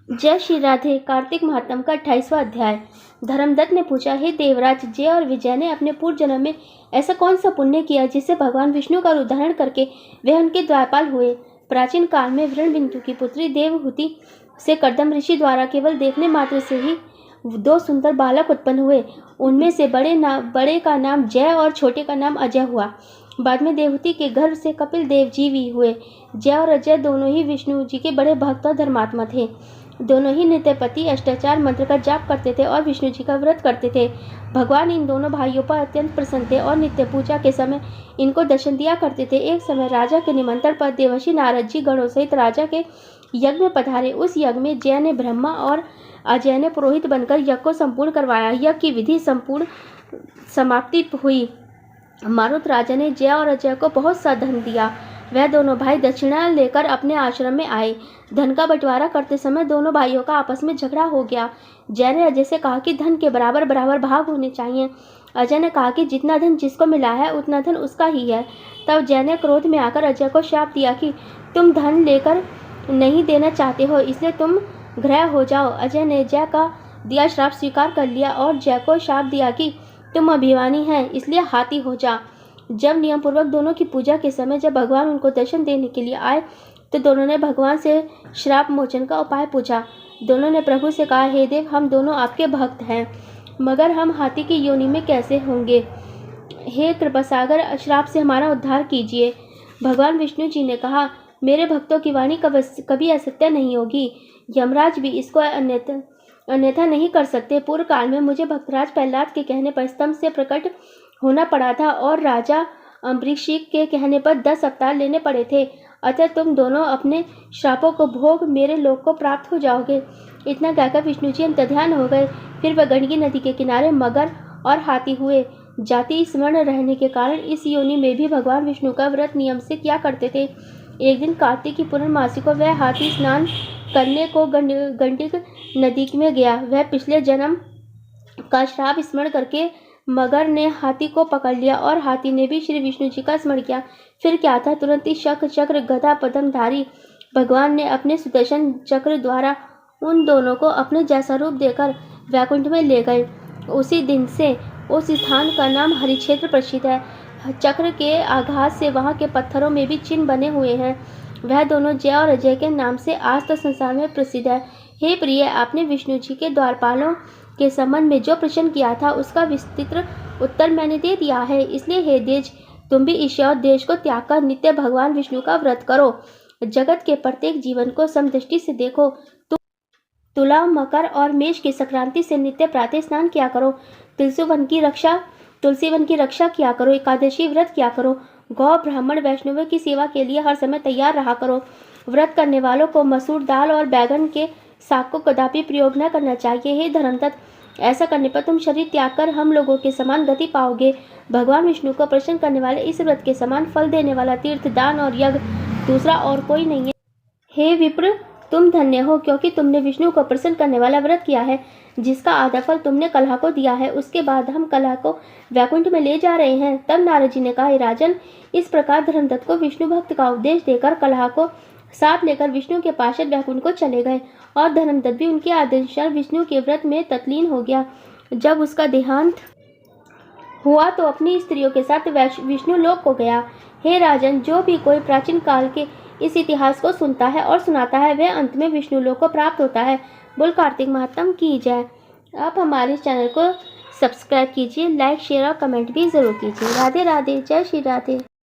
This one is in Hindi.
जय श्री राधे। कार्तिक महात्म का 28वां अध्याय। धर्मदत्त ने पूछा, हे देवराज, जय और विजय ने अपने पूर्व जन्म में ऐसा कौन सा पुण्य किया जिससे भगवान विष्णु का रूप धारण करके वे उनके द्वारपाल हुए। प्राचीन काल में वृणबिंदु की पुत्री देवहूति से कर्दम ऋषि द्वारा केवल देखने मात्र से ही 2 सुंदर बालक उत्पन्न हुए। उनमें से बड़े का नाम जय और छोटे का नाम अजय हुआ। बाद में देवहूति के गर्भ से कपिल देव जी भी हुए। जय और अजय दोनों ही विष्णु जी के बड़े भक्त और धर्मात्मा थे। दोनों ही नित्यपति अष्टाचार मंत्र का जाप करते थे और विष्णु जी का व्रत करते थे। भगवान इन दोनों भाइयों पर अत्यंत प्रसन्न थे और नित्य पूजा के समय इनको दर्शन दिया करते थे। एक समय राजा के निमंत्रण पर देवर्षि नारद जी गणों सहित राजा के यज्ञ में पधारे। उस यज्ञ में जय ने ब्रह्मा और अजय ने पुरोहित बनकर यज्ञ को संपूर्ण करवाया। यज्ञ की विधि संपूर्ण समाप्ति हुई। मारुत राजा ने जय और अजय को बहुत सा धन दिया। वह दोनों भाई दक्षिणा लेकर अपने आश्रम में आए। धन का बंटवारा करते समय दोनों भाइयों का आपस में झगड़ा हो गया। जय ने अजय से कहा कि धन के बराबर बराबर भाग होने चाहिए। अजय ने कहा कि जितना धन जिसको मिला है उतना धन उसका ही है। तब जय ने क्रोध में आकर अजय को शाप दिया कि तुम धन लेकर नहीं देना चाहते हो, इसलिए तुम ग्रह हो जाओ। अजय ने जय का दिया श्राप स्वीकार कर लिया और जय को शाप दिया कि तुम अभिमानी है, इसलिए हाथी हो जा। जब नियम पूर्वक दोनों की पूजा के समय जब भगवान उनको दर्शन देने के लिए आए तो दोनों ने भगवान से श्राप मोचन का उपाय पूछा। दोनों ने प्रभु से कहा, हे देव, हम दोनों आपके भक्त हैं, मगर हम हाथी की योनि में कैसे होंगे? हे कृपासागर, श्राप से हमारा उद्धार कीजिए। भगवान विष्णु जी ने कहा, मेरे भक्तों की वाणी कभी असत्य नहीं होगी। यमराज भी इसको अन्यथा नहीं कर सकते। पूर्व काल में मुझे भक्तराज प्रहलाद के कहने पर स्तंभ से प्रकट होना पड़ा था और राजा अम्बरीश के कहने पर 10 अवतार लेने पड़े थे। अतः तुम दोनों अपने श्रापों को भोग मेरे लोक को प्राप्त हो जाओगे। इतना कहकर विष्णु जी अंतर्ध्यान हो गए। फिर वह गंडकी नदी के किनारे मगर और हाथी हुए। जाति स्मरण रहने के कारण इस योनि में भी भगवान विष्णु का व्रत नियम से किया करते थे। एक दिन कार्तिक की पूर्णमासी को वह हाथी स्नान करने को गंडक नदी में गया। वह पिछले जन्म का श्राप स्मरण करके मगर ने हाथी को पकड़ लिया और हाथी ने भी श्री विष्णु जी का स्मरण किया। फिर क्या था, तुरंत ही शंख चक्र गदा पद्मधारी भगवान ने अपने सुदर्शन चक्र द्वारा उन दोनों को अपने जैसा रूप देकर वैकुंठ में ले गए। उसी दिन से उस स्थान का नाम हरिक्षेत्र प्रसिद्ध है। चक्र के आघात से वहां के पत्थरों में भी चिन्ह बने हुए हैं। वह दोनों जय और अजय के नाम से आज तक संसार में प्रसिद्ध है। हे प्रिय, आपने विष्णु जी के द्वारपालों के संबंध में जो प्रश्न किया था उसका विस्तृत उत्तर मैंने दे दिया है। इसलिए हे देज, तुम भी ईर्ष्या और देश को त्याग कर नित्य भगवान विष्णु का व्रत करो। जगत के प्रत्येक जीवन को समदृष्टि से देखो। तुला, मकर और मेष की संक्रांति से नित्य प्रातः स्नान किया करो। तुलसी वन की रक्षा किया करो। एकादशी व्रत किया करो। गौ, ब्राह्मण, वैष्णव की सेवा के लिए हर समय तैयार रहा करो। व्रत करने वालों को मसूर दाल और बैगन के साग को कदापि प्रयोग न करना चाहिए। हे धर्मदत्त, ऐसा करने पर तुम शरीर त्याग कर हम लोगों के समान गति पाओगे। भगवान विष्णु को प्रसन्न करने वाले इस व्रत के समान फल देने वाला तीर्थ, दान और यज्ञ दूसरा और कोई नहीं है। हे विप्र, तुम धन्य हो, क्योंकि तुमने विष्णु को प्रसन्न करने वाला व्रत किया है, जिसका आधा फल तुमने कलह को दिया है। उसके बाद हम कलह को वैकुंठ में ले जा रहे हैं। तब नारद जी ने कहा, हे राजन, इस प्रकार धर्मदत्त को विष्णु भक्त का उपदेश देकर कलह को साथ लेकर विष्णु के पार्षद वैकुंठ को चले गए और धर्मदत्त भी उनके आदेशानुसार विष्णु के व्रत में तत्लीन हो गया। जब उसका देहांत हुआ तो अपनी स्त्रियों के साथ विष्णु लोक को गया। हे राजन, जो भी कोई प्राचीन काल के इस इतिहास को सुनता है और सुनाता है वह अंत में विष्णु लोक को प्राप्त होता है। बोल कार्तिक महात्म की जय। आप हमारे चैनल को सब्सक्राइब कीजिए, लाइक, शेयर और कमेंट भी जरूर कीजिए। राधे राधे। जय श्री राधे।